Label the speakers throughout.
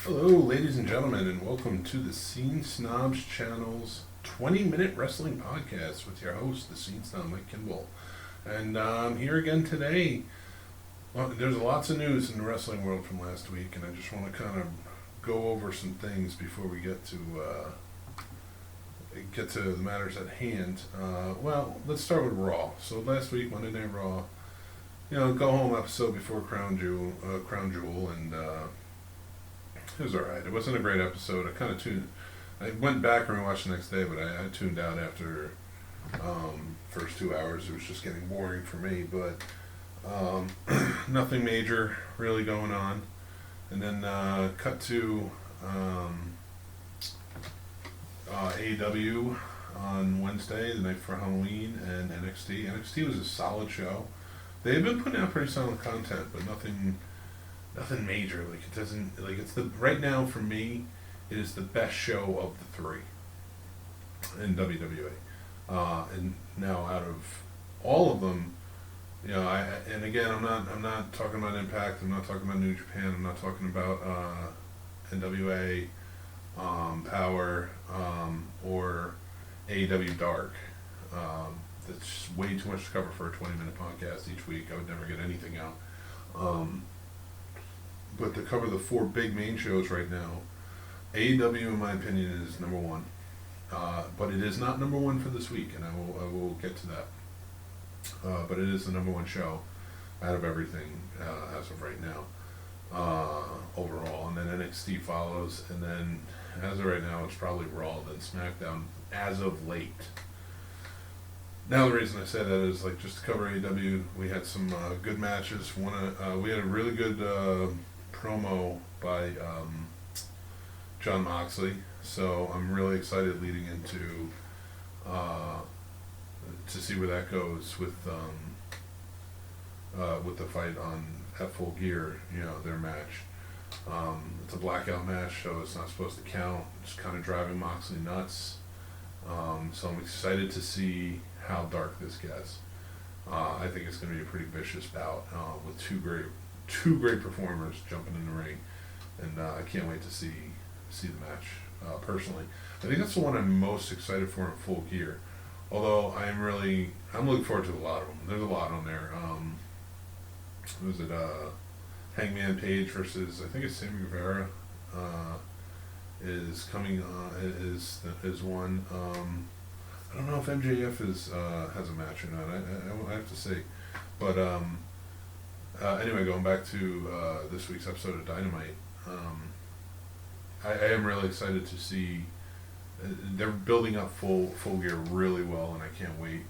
Speaker 1: Hello, ladies and gentlemen, and welcome to the Scene Snobs Channel's 20-minute wrestling podcast with your host, the Scene Snob, Mike Kimball. And I'm here again today. Well, there's lots of news in the wrestling world from last week, and I just want to kind of go over some things before we get to the matters at hand. Well, let's start with Raw. So last week, Monday Night Raw, go home episode before Crown Jewel, and it was alright. It wasn't a great episode. I went back and rewatched the next day, but I tuned out after first 2 hours. It was just getting boring for me, but nothing major really going on. And then cut to AEW on Wednesday, the night for Halloween, and NXT. NXT was a solid show. They've been putting out pretty solid content, but nothing major. Right now for me, it is the best show of the three in WWE. And now out of all of them, I'm not talking about Impact. I'm not talking about New Japan. I'm not talking about NWA, Power, or AEW Dark. That's way too much to cover for a 20-minute podcast each week. I would never get anything out. But to cover the four big main shows right now, AEW, in my opinion, is number one. But it is not number one for this week, and I will get to that. But it is the number one show out of everything as of right now, overall. And then NXT follows, and then as of right now, it's probably Raw, then SmackDown as of late. Now the reason I say that is just to cover AEW, we had some good matches. We had a really good promo by Jon Moxley, so I'm really excited leading into to see where that goes with the fight on at Full Gear, their match. It's a blackout match, so it's not supposed to count. It's kind of driving Moxley nuts. So I'm excited to see how dark this gets. I think it's going to be a pretty vicious bout with two great performers jumping in the ring, and I can't wait to see the match. Personally, I think that's the one I'm most excited for in Full Gear. Although I'm looking forward to a lot of them. There's a lot on there. Was it Hangman Page versus, I think it's Sammy Guevara, is coming is one. I don't know if MJF has a match or not. I have to see. But anyway, going back to this week's episode of Dynamite, I am really excited to see. They're building up Full Gear really well, and I can't wait.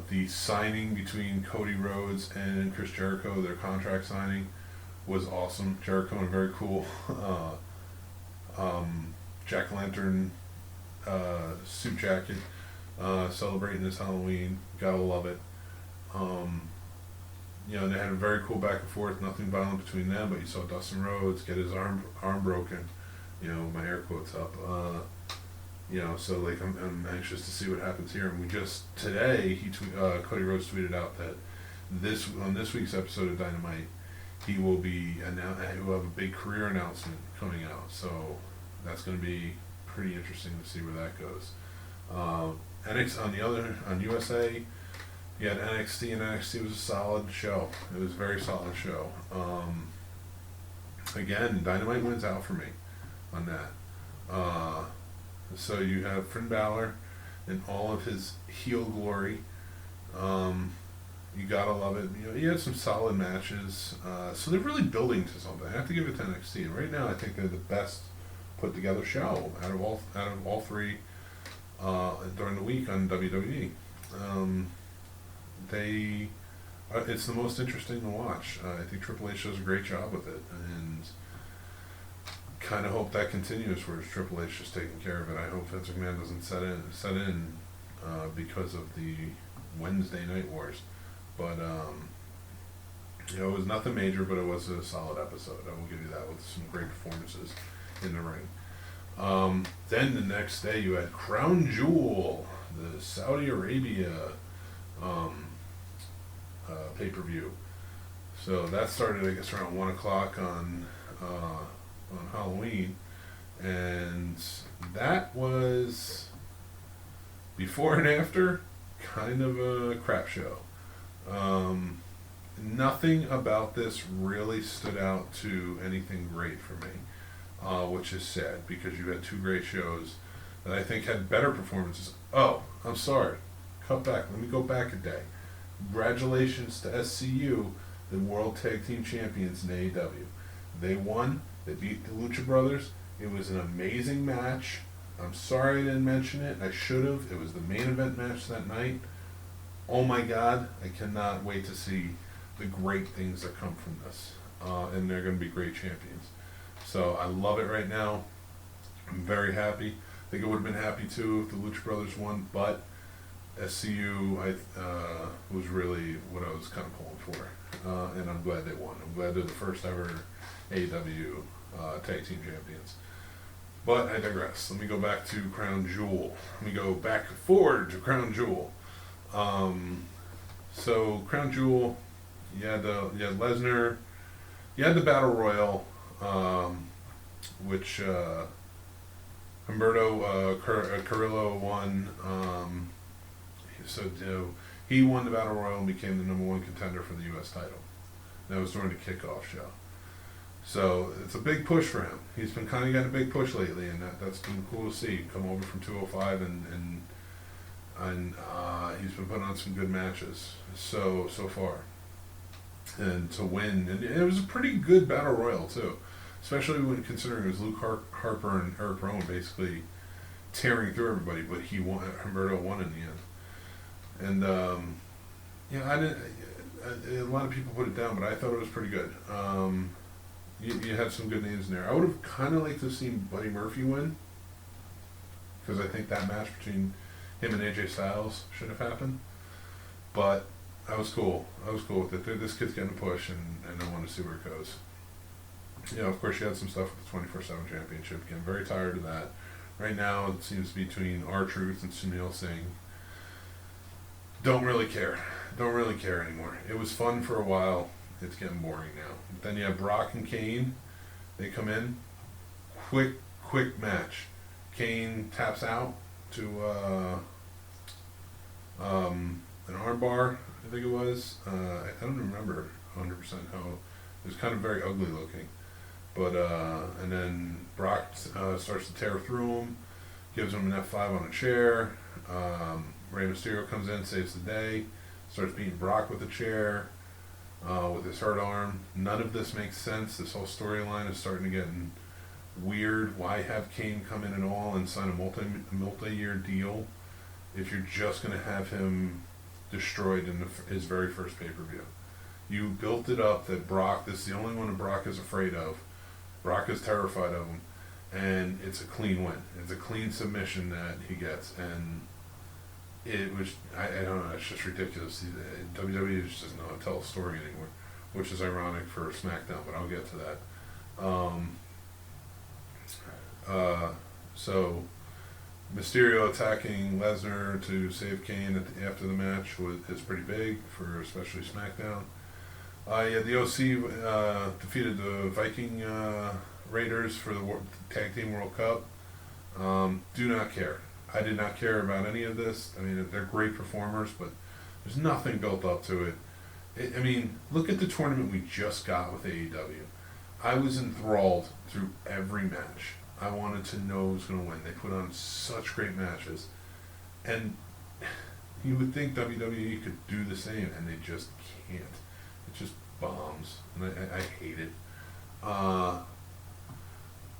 Speaker 1: The signing between Cody Rhodes and Chris Jericho, their contract signing, was awesome. Jericho in a very cool jack-o'-lantern suit jacket, celebrating this Halloween. Gotta love it. They had a very cool back and forth, nothing violent between them, but you saw Dustin Rhodes get his arm broken, my air quotes up. So I'm anxious to see what happens here. And we just today Cody Rhodes tweeted out that on this week's episode of Dynamite, he will have a big career announcement coming out. So that's going to be pretty interesting to see where that goes. On USA, you had NXT, and NXT was a solid show. It was a very solid show. Again, Dynamite wins out for me on that. So you have Finn Balor in all of his heel glory. You gotta love it. He had some solid matches. So they're really building to something. I have to give it to NXT. And right now, I think they're the best put together show out of all three during the week on WWE. It's the most interesting to watch. I think Triple H does a great job with it, and kind of hope that continues, where Triple H is taking care of it. I hope Vince McMahon doesn't set in because of the Wednesday Night Wars. But it was nothing major, but it was a solid episode. I will give you that, with some great performances in the ring. Then the next day you had Crown Jewel, the Saudi Arabia pay-per-view. So that started, I guess, around 1 o'clock on on Halloween, and that was before and after kind of a crap show. Um, Nothing about this really stood out to anything great for me, which is sad because you had two great shows that I think had better performances. Oh, I'm sorry. Cut back. Let me go back a day. Congratulations to SCU, the World Tag Team Champions in AEW. They won. They beat the Lucha Brothers. It was an amazing match. I'm sorry I didn't mention it. I should have. It was the main event match that night. Oh my God, I cannot wait to see the great things that come from this. And they're going to be great champions. So I love it right now. I'm very happy. I think I would have been happy too if the Lucha Brothers won, but SCU was really what I was kind of pulling for. And I'm glad they won. I'm glad they're the first ever AEW Tag Team Champions. But I digress. Let me go back to Crown Jewel. Let me go back forward to Crown Jewel. So Crown Jewel, you had Lesnar, you had the Battle Royal, which Humberto Carrillo won. He won the Battle Royal and became the #1 contender for the U.S. title. That was during the kickoff show. So it's a big push for him. He's been kind of getting a big push lately, and that's been cool to see. Come over from 205 and he's been putting on some good matches so far, and to win, and it was a pretty good battle royal too, especially when considering it was Luke Harper and Eric Rowan basically tearing through everybody, but he won. Humberto won in the end, and I didn't. A lot of people put it down, but I thought it was pretty good. You had some good names in there. I would have kind of liked to have seen Buddy Murphy win, because I think that match between him and AJ Styles should have happened. But I was cool. I was cool with it. This kid's getting a push, and I want to see where it goes. Of course, you had some stuff with the 24/7 Championship. Again, very tired of that. Right now, it seems to be between R-Truth and Sunil Singh. Don't really care. Don't really care anymore. It was fun for a while. It's getting boring now. Then you have Brock and Kane. They come in. Quick match. Kane taps out to an armbar, I think it was. I don't remember 100% how. It was kind of very ugly looking. But, and then Brock starts to tear through him, gives him an F5 on a chair. Rey Mysterio comes in, saves the day, starts beating Brock with a chair, with his hurt arm. None of this makes sense. This whole storyline is starting to get weird. Why have Kane come in at all and sign a multi-year deal if you're just going to have him destroyed in his very first pay-per-view? You built it up that Brock, this is the only one that Brock is afraid of. Brock is terrified of him, and it's a clean win. It's a clean submission that he gets, and it was, I don't know, it's just ridiculous. WWE just doesn't know how to tell a story anymore, which is ironic for SmackDown, but I'll get to that. So Mysterio attacking Lesnar to save Kane after the match is pretty big for especially SmackDown. The OC defeated the Viking Raiders for the Tag Team World Cup. Do not care. I did not care about any of this. I mean, they're great performers, but there's nothing built up to it. I mean, look at the tournament we just got with AEW. I was enthralled through every match. I wanted to know who was going to win. They put on such great matches. And you would think WWE could do the same, and they just can't. It just bombs. And I hate it.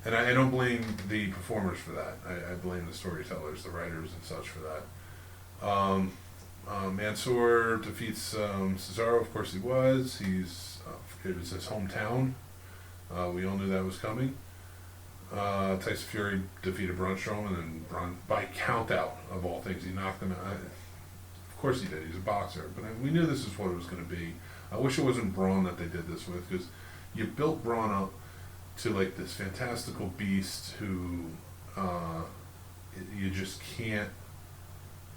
Speaker 1: And I don't blame the performers for that. I blame the storytellers, the writers and such for that. Mansoor defeats Cesaro. Of course he was. It was his hometown. We all knew that was coming. Tyson Fury defeated Braun Strowman, and Braun, by count out of all things, he knocked him out. Of course he did. He's a boxer. But we knew this is what it was going to be. I wish it wasn't Braun that they did this with, because you built Braun up to like this fantastical beast who you just can't.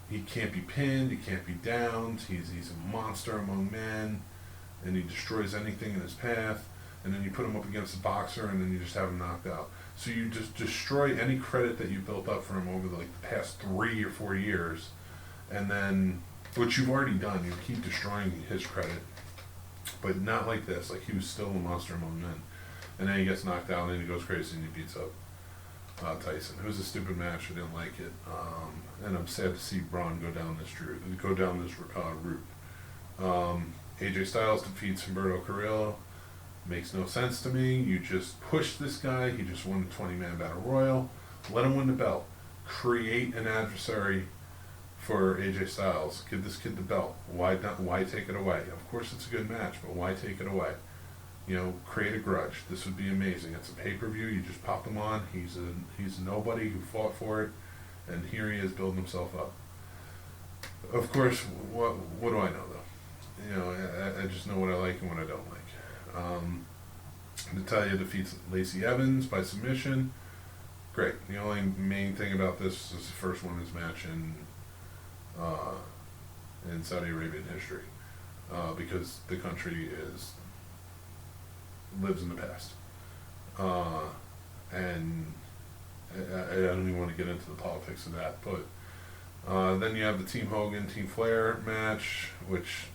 Speaker 1: He can't be pinned. He can't be downed. He's a monster among men, and he destroys anything in his path. and then you put him up against the boxer, and then you just have him knocked out. So you just destroy any credit that you built up for him over the past 3 or 4 years, and then, which you've already done, you keep destroying his credit, but not like this. Like, he was still a monster among men, and then he gets knocked out, and then he goes crazy and he beats up Tyson. It was a stupid match. I didn't like it, and I'm sad to see Braun go down this route. AJ Styles defeats Humberto Carrillo. Makes no sense to me. You just push this guy. He just won the 20-man battle royal. Let him win the belt. Create an adversary for AJ Styles. Give this kid the belt. Why not? Why take it away? Of course, it's a good match, but why take it away? Create a grudge. This would be amazing. It's a pay-per-view. You just pop him on. He's a nobody who fought for it, and here he is building himself up. Of course, what do I know though? I just know what I like and what I don't like. Natalya defeats Lacey Evans by submission. Great. The only main thing about this is the first women's match in Saudi Arabian history, because the country lives in the past, and I don't even want to get into the politics of that. But then you have the Team Hogan, Team Flair match, which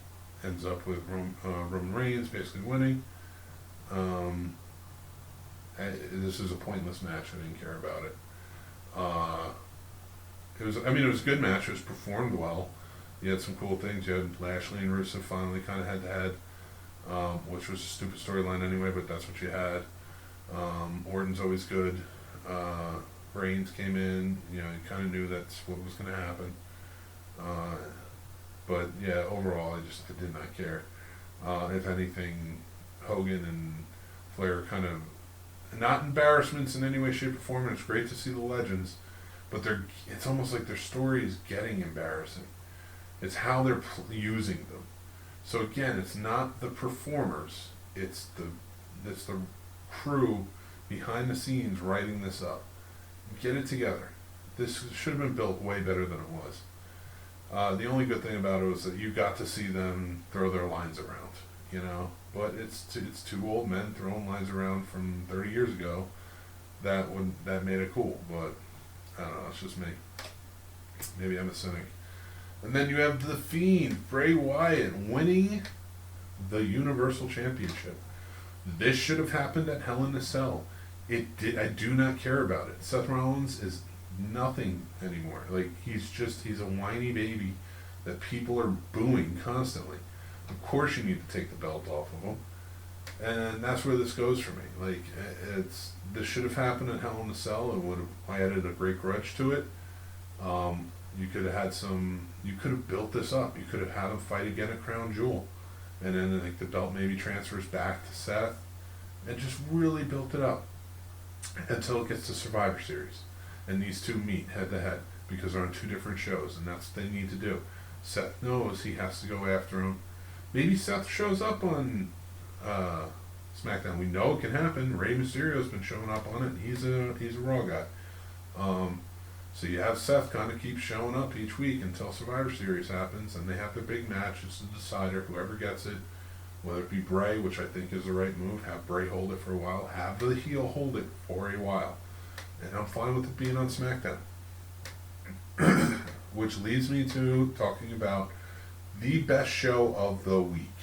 Speaker 1: ends up with Roman Reigns basically winning. This is a pointless match. I didn't care about it. It was a good match. It was performed well. You had some cool things. You had Lashley and Rusev finally kind of head-to-head, which was a stupid storyline anyway, but that's what you had. Orton's always good. Reigns came in. You kind of knew that's what was going to happen. But yeah, overall, I did not care. If anything, Hogan and Flair kind of not embarrassments in any way, shape, or form. And it's great to see the legends, but it's almost like their story is getting embarrassing. It's how they're using them. So again, it's not the performers; it's the crew behind the scenes writing this up. Get it together. This should have been built way better than it was. The only good thing about it was that you got to see them throw their lines around, But it's two old men throwing lines around from 30 years ago. That made it cool. But I don't know. It's just me. Maybe I'm a cynic. And then you have the Fiend, Bray Wyatt, winning the Universal Championship. This should have happened at Hell in a Cell. It did. I do not care about it. Seth Rollins is nothing anymore. He's a whiny baby that people are booing constantly. Of course you need to take the belt off of him, and that's where this goes for me. This should have happened at Hell in a Cell. It would have added a great grudge to it. You could have built this up. You could have had him fight again at Crown Jewel, and then the belt maybe transfers back to Seth, and just really built it up until it gets to Survivor Series. And these two meet head to head because they're on two different shows, and that's what they need to do. Seth knows he has to go after him. Maybe Seth shows up on SmackDown. We know it can happen. Rey Mysterio's been showing up on it, and he's a Raw guy. So you have Seth kind of keep showing up each week until Survivor Series happens, and they have their big match. It's the decider. Whoever gets it, whether it be Bray, which I think is the right move, have Bray hold it for a while, have the heel hold it for a while. And I'm fine with it being on SmackDown. Which leads me to talking about the best show of the week,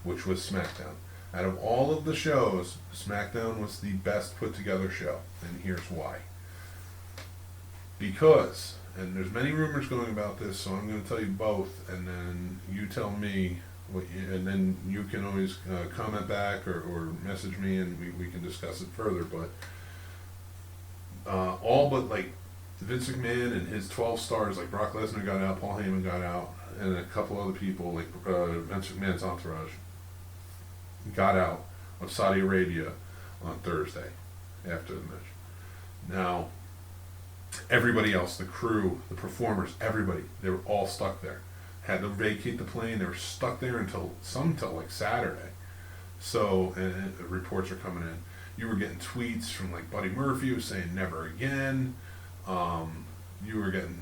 Speaker 1: which was SmackDown. Out of all of the shows, SmackDown was the best put together show, and here's why. Because, and there's many rumors going about this, so I'm going to tell you both, and then you tell me, and then you can always comment back or message me, and we can discuss it further, but all but Vince McMahon and his 12 stars, Brock Lesnar got out, Paul Heyman got out, and a couple other people, Vince McMahon's entourage, got out of Saudi Arabia on Thursday after the match. Now, everybody else, the crew, the performers, everybody, they were all stuck there. Had to vacate the plane. They were stuck there until Saturday. So, and reports are coming in. You were getting tweets from Buddy Murphy who was saying never again. You were getting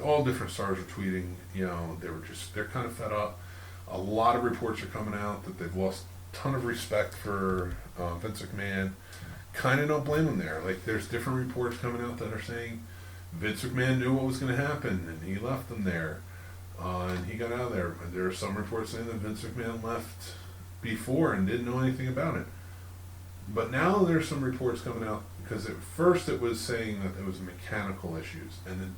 Speaker 1: all different stars were tweeting. They're kind of fed up. A lot of reports are coming out that they've lost ton of respect for Vince McMahon. Kind of don't blame him there. Like, there's different reports coming out that are saying Vince McMahon knew what was going to happen and he left them there, and he got out of there. And there are some reports saying that Vince McMahon left before and didn't know anything about it. But now there's some reports coming out, because at first it was saying that it was mechanical issues, and then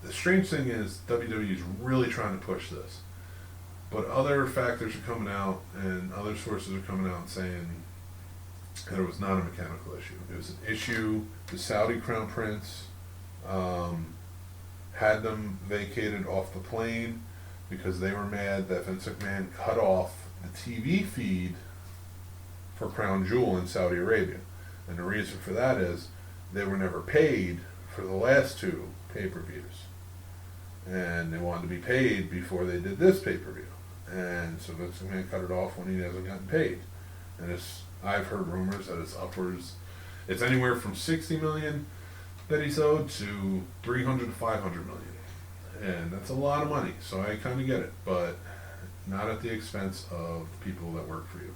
Speaker 1: the strange thing is WWE is really trying to push this, but other factors are coming out and other sources are coming out and saying that it was not a mechanical issue. It was an issue. The Saudi Crown Prince had them vacated off the plane because they were mad that Vince McMahon cut off the TV feed for Crown Jewel in Saudi Arabia. And the reason for that is they were never paid for the last two pay-per-views. And they wanted to be paid before they did this pay-per-view. And so Vince McMahon cut it off when he hasn't gotten paid. And I've heard rumors that it's anywhere from $60 million that he's owed to $300 to $500 million. And that's a lot of money, so I kind of get it, but not at the expense of people that work for you.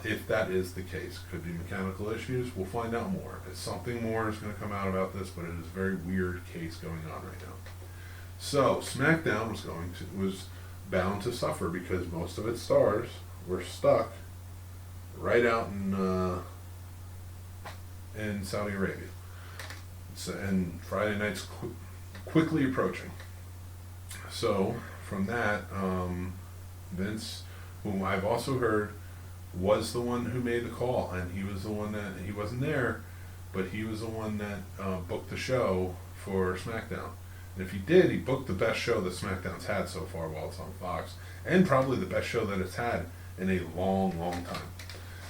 Speaker 1: If that is the case, could be mechanical issues. We'll find out more. If something more is going to come out about this, but it is a very weird case going on right now. So SmackDown was bound to suffer because most of its stars were stuck right out in Saudi Arabia. And Friday night's quickly approaching. So from that, Vince, whom I've also heard was the one who made the call, and he was the one that, he wasn't there, but he was the one that booked the show for SmackDown. And if he did, he booked the best show that SmackDown's had so far while it's on Fox, and probably the best show that it's had in a long, long time.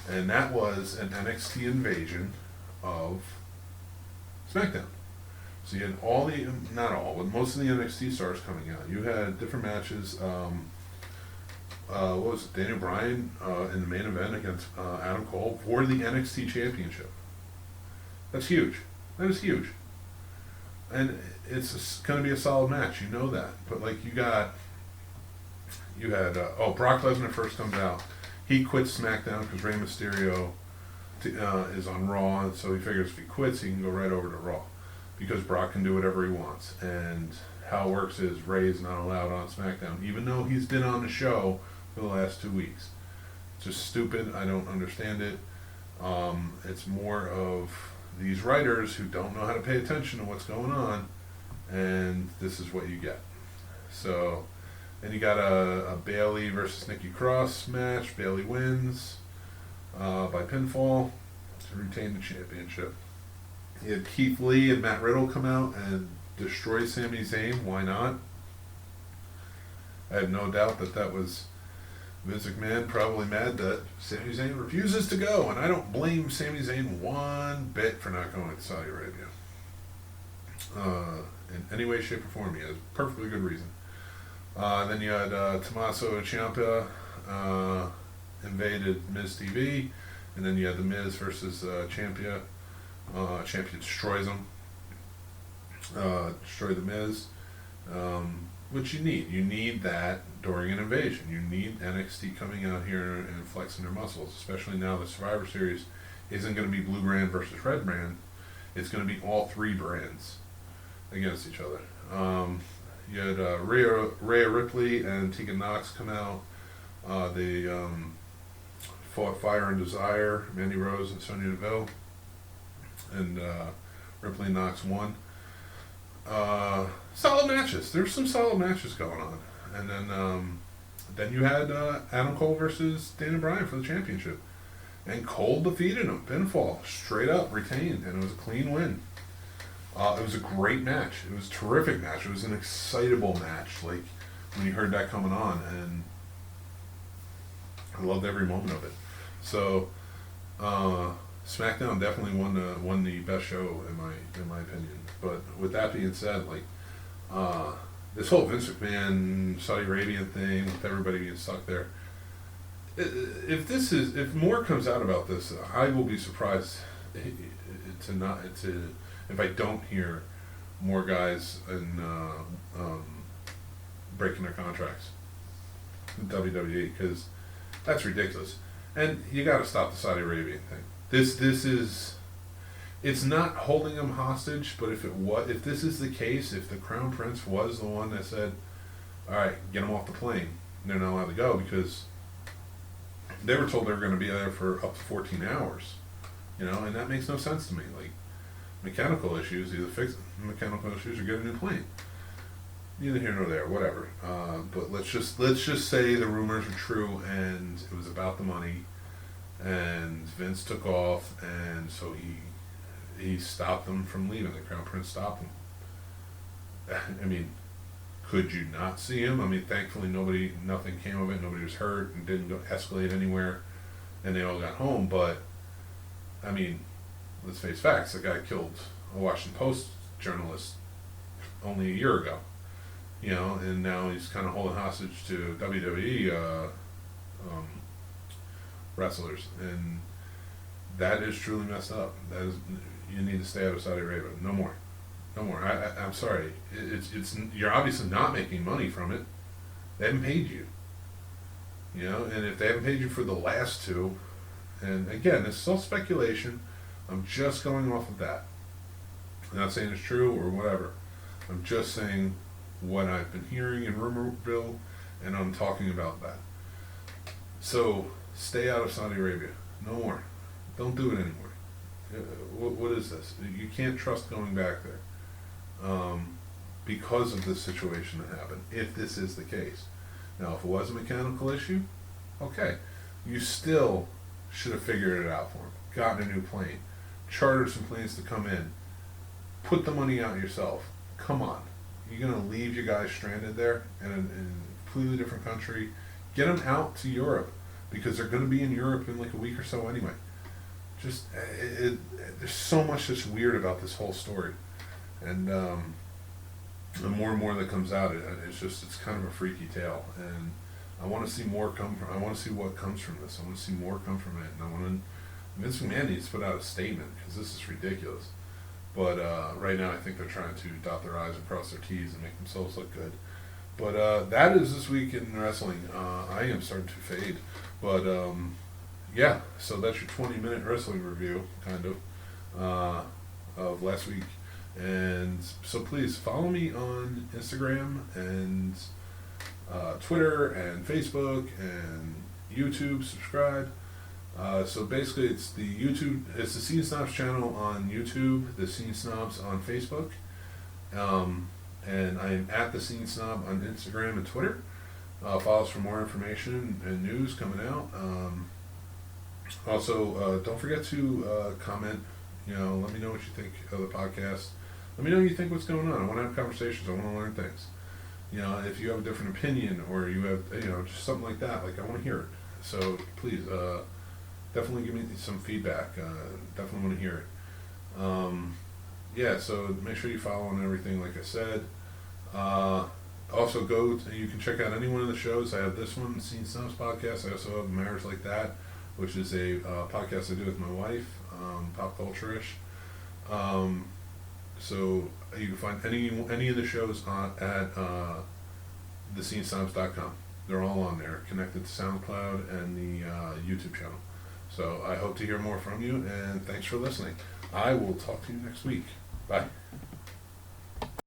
Speaker 1: And that was an NXT invasion of SmackDown. So you had not all, but most of the NXT stars coming out. You had different matches. What was it? Daniel Bryan in the main event against Adam Cole for the NXT Championship. That's huge. That is huge. And it's going to be a solid match. You know that. But like you had Brock Lesnar first comes out. He quits SmackDown because Rey Mysterio is on Raw, and so he figures if he quits, he can go right over to Raw because Brock can do whatever he wants. And how it works is Rey is not allowed on SmackDown, even though he's been on the show for the last 2 weeks. It's just stupid. I don't understand it. It's more of these writers who don't know how to pay attention to what's going on, and this is what you get. So, then you got a Bayley versus Nikki Cross match. Bayley wins by pinfall to retain the championship. You had Keith Lee and Matt Riddle come out and destroy Sami Zayn. Why not? I have no doubt that was Vince McMahon probably mad that Sami Zayn refuses to go, and I don't blame Sami Zayn one bit for not going to Saudi Arabia. In any way, shape, or form, he has a perfectly good reason. Then you had Tommaso Ciampa invaded Miz TV, and then you had The Miz versus Ciampa. Ciampa destroys him. Destroy The Miz. Which you need. You need that during an invasion. You need NXT coming out here and flexing their muscles, especially now the Survivor Series isn't going to be blue brand versus red brand. It's going to be all three brands against each other. You had Rhea Ripley and Tegan Nox come out. They fought Fire and Desire, Mandy Rose and Sonya Deville. And Ripley and Nox won. Solid matches. There's some solid matches going on. And then you had Adam Cole versus Daniel Bryan for the championship. And Cole defeated him. Pinfall. Straight up. Retained. And it was a clean win. It was a great match. It was a terrific match. It was an excitable match. Like, when you heard that coming on. And I loved every moment of it. So, SmackDown definitely won the best show in my opinion. But with that being said, like this whole Vince McMahon Saudi Arabian thing with everybody being stuck there, if more comes out about this, I will be surprised if I don't hear more guys breaking their contracts in WWE, because That's ridiculous. And you got to stop the Saudi Arabian thing. This is, it's not holding them hostage, but if this is the case, if the Crown Prince was the one that said, all right, get them off the plane, they're not allowed to go because they were told they were going to be there for up to 14 hours, and that makes no sense to me. Like, mechanical issues, either fix mechanical issues or get a new plane. Neither here nor there, whatever. But let's just say the rumors are true and it was about the money, and Vince took off, and so he stopped them from leaving. The Crown Prince stopped them. I mean, could you not see him? I mean, thankfully nothing came of it. Nobody was hurt and didn't escalate anywhere, and they all got home. But I mean, let's face facts. The guy killed a Washington Post journalist only a year ago. And now he's kind of holding hostage to WWE wrestlers, and that is truly messed up. That is, you need to stay out of Saudi Arabia. No more. I'm sorry. It's you're obviously not making money from it. They haven't paid you. And if they haven't paid you for the last two, and again, it's all speculation. I'm just going off of that. I'm not saying it's true or whatever. I'm just saying what I've been hearing in Rumorville, and I'm talking about that. So stay out of Saudi Arabia. No more. Don't do it anymore. What is this? You can't trust going back there because of this situation that happened, if this is the case. Now, if it was a mechanical issue, okay. You still should have figured it out for him. Gotten a new plane. Chartered some planes to come in. Put the money out yourself. Come on. You're going to leave your guys stranded there in a completely different country. Get them out to Europe, because they're going to be in Europe in like a week or so anyway. Just, there's so much that's weird about this whole story. And the more and more that comes out, it's kind of a freaky tale. And I want to see more come from, I want to see what comes from this. I want to see more come from it. And I want to, Vince McMahon needs to put out a statement, because this is ridiculous. But right now I think they're trying to dot their I's and cross their T's and make themselves look good. But that is this week in wrestling. I am starting to fade. But yeah, so that's your 20-minute wrestling review, kind of last week. And so please follow me on Instagram and Twitter and Facebook and YouTube. Subscribe. So basically, it's the Scene Snobs channel on YouTube, the Scene Snobs on Facebook, and I am at the Scene Snob on Instagram and Twitter. Follow us for more information and news coming out. Also, don't forget to comment. Let me know what you think of the podcast. Let me know what you think, what's going on. I want to have conversations. I want to learn things. If you have a different opinion, or you have, just something like that, like, I want to hear it. So please, definitely give me some feedback. Definitely want to hear it. Yeah, so make sure you follow on everything, like I said. Also, you can check out any one of the shows. I have this one, Scene Snobs Podcast. I also have Marriage Like That, which is a podcast I do with my wife, pop culture-ish. So you can find any of the shows at thescenesnobs.com. They're all on there, connected to SoundCloud and the YouTube channel. So I hope to hear more from you, and thanks for listening. I will talk to you next week. Bye.